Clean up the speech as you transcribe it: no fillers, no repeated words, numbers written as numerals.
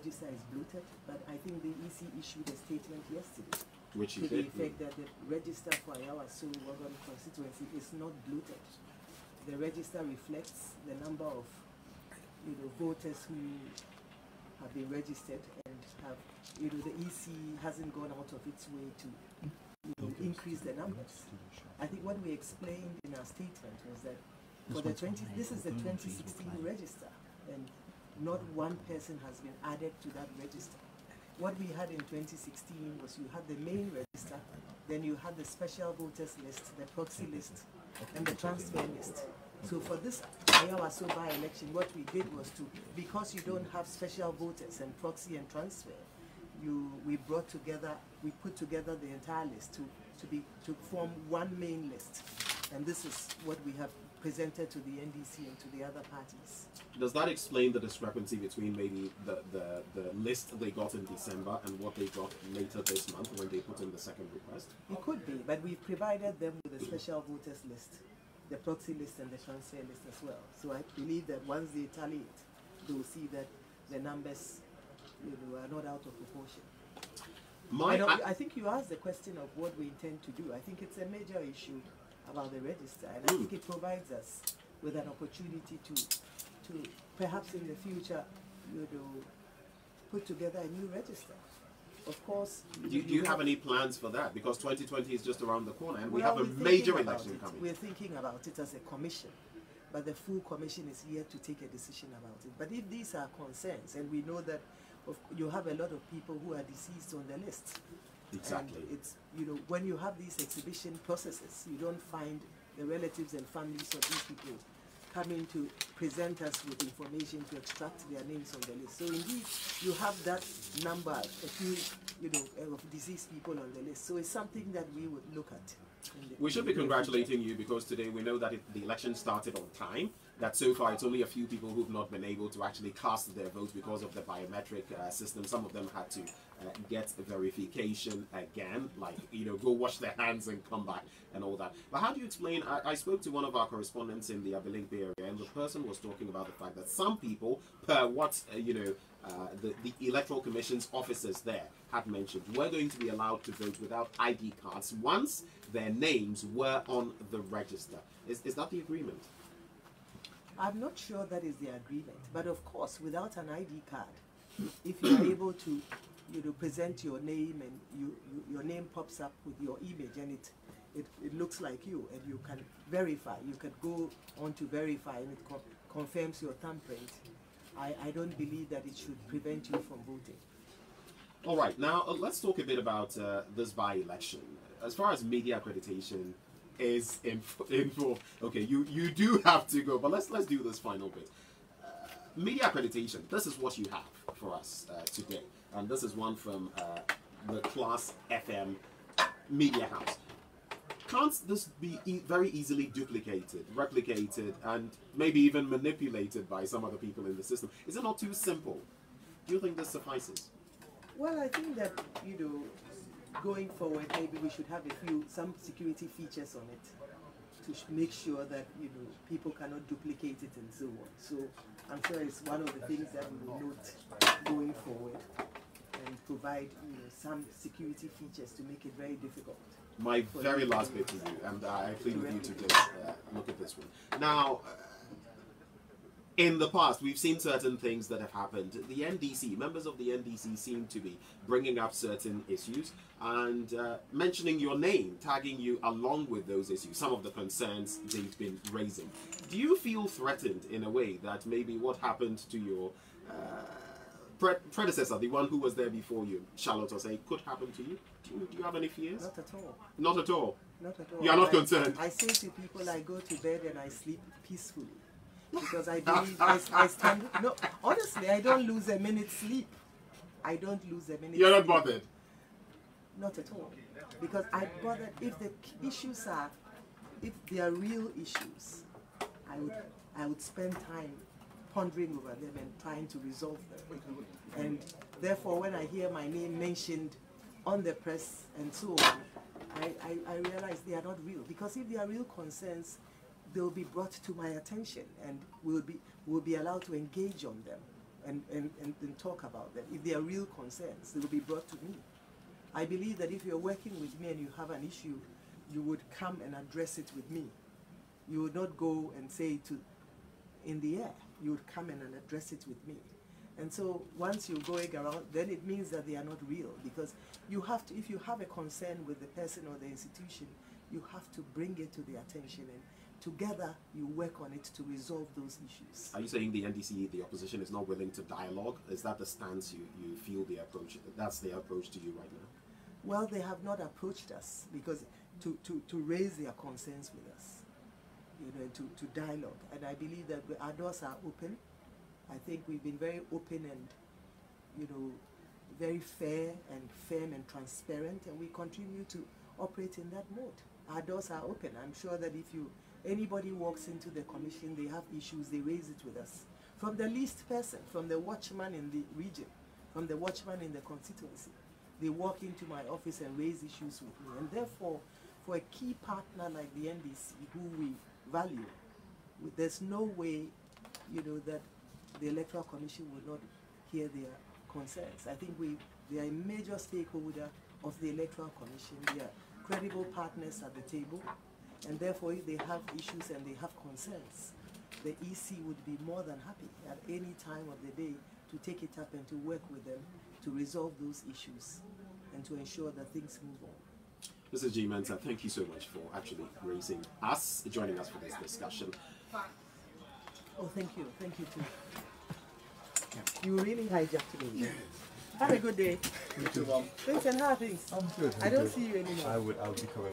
register is bloated, but I think the EC issued a statement yesterday which to the effect that the register for Ayawaso Wagon constituency is not bloated. The register reflects the number of voters who have been registered and have the EC hasn't gone out of its way to increase the numbers. I think what we explained in our statement was that for this is the 2016 register, and not one person has been added to that register. What we had in 2016 was you had the main register, then you had the special voters list, the proxy list, and the transfer list. So for this Ayawaso by-election, what we did was because you don't have special voters and proxy and transfer, we put together the entire list to form one main list. And this is what we have presented to the NDC and to the other parties. Does that explain the discrepancy between maybe the list they got in December and what they got later this month when they put in the second request? It could be, but we've provided them with a special voters list, the proxy list and the transfer list as well. So I believe that once they tally it, they'll see that the numbers are not out of proportion. I think you asked the question of what we intend to do. I think it's a major issue about the register, and I think it provides us with an opportunity to perhaps in the future put together a new register. Of course. Do you have any plans for that? Because 2020 is just around the corner, and we have a major election coming. We're thinking about it as a commission, but the full commission is yet to take a decision about it. But if these are concerns, and we know that you have a lot of people who are deceased on the list. Exactly. And it's, when you have these exhibition processes, you don't find the relatives and families of these people coming to present us with information to extract their names on the list. So indeed, you have that number, a few, of deceased people on the list. So it's something that we would look at. We should be congratulating you because today we know that the election started on time. That so far it's only a few people who've not been able to actually cast their votes because of the biometric system. Some of them had to get verification again, like, go wash their hands and come back and all that. But how do you explain, I spoke to one of our correspondents in the Abilinkwe area, and the person was talking about the fact that some people, per what, the Electoral Commission's officers there had mentioned, were going to be allowed to vote without ID cards once their names were on the register. Is that the agreement? I'm not sure that is the agreement, but of course, without an ID card, if you are able to, present your name and your name pops up with your image and it looks like you, and you can verify. You can go on to verify, and it confirms your thumbprint. I don't believe that it should prevent you from voting. All right, now let's talk a bit about this by-election. As far as media accreditation is involved, okay, you do have to go, but let's do this final bit. Media accreditation, this is what you have for us today, and this is one from the Class FM media house. Can't this be very easily duplicated, replicated, and maybe even manipulated by some other people in the system? Is it not too simple? Do you think this suffices? Well, I think that, going forward, maybe we should have some security features on it to make sure that, people cannot duplicate it and so on. So I'm sure it's one of the things that we will note going forward and provide, some security features to make it very difficult. My very last bit to you, and I plead with you to just look at this one. Now, in the past, we've seen certain things that have happened. The NDC, members of the NDC seem to be bringing up certain issues and mentioning your name, tagging you along with those issues, some of the concerns they've been raising. Do you feel threatened in a way that maybe what happened to your predecessor, the one who was there before you, Charlotte Osei, could happen to you? Do you have any fears? Not at all. Not at all? Not at all. You are not concerned? I say to people, I go to bed and I sleep peacefully. Because I believe I stand... No, honestly, I don't lose a minute's sleep. I don't lose a minute's You're not sleep. bothered? Not at all. Because I bother, if the issues are, if they are real issues, I would spend time pondering over them and trying to resolve them. And therefore, when I hear my name mentioned on the press and so on, I realize they are not real. Because if they are real concerns, they will be brought to my attention, and we'll be allowed to engage on them and talk about them. If they are real concerns, they will be brought to me. I believe that if you're working with me and you have an issue, you would come and address it with me. You would not go and say it in the air. You would come in and address it with me. And so once you're going around, then it means that they are not real, because you have to, if you have a concern with the person or the institution, you have to bring it to their attention, and together you work on it to resolve those issues. Are you saying the NDC, the opposition, is not willing to dialogue? Is that the stance you feel the approach, that's their approach to you right now? Well, they have not approached us because to raise their concerns with us, you know, to dialogue. And I believe that our doors are open. I think we've been very open and, you know, very fair and firm and transparent, and we continue to operate in that mode. Our doors are open. I'm sure that if anybody walks into the commission, they have issues, they raise it with us. From the least person, from the watchman in the region, from the watchman in the constituency, they walk into my office and raise issues with me. And therefore, for a key partner like the NDC, who we value, there's no way, you know, that the Electoral Commission will not hear their concerns. I think they are a major stakeholder of the Electoral Commission. They are credible partners at the table, and therefore if they have issues and they have concerns, the EC would be more than happy at any time of the day to take it up and to work with them to resolve those issues and to ensure that things move on. Mrs. Jean Mensa, thank you so much for actually joining us for this discussion. Oh, thank you. Thank you too. You really hijacked me. Have a good day. You too, Mom. Thanks, and how are things? I'm good. I don't see you anymore. I'll be correct.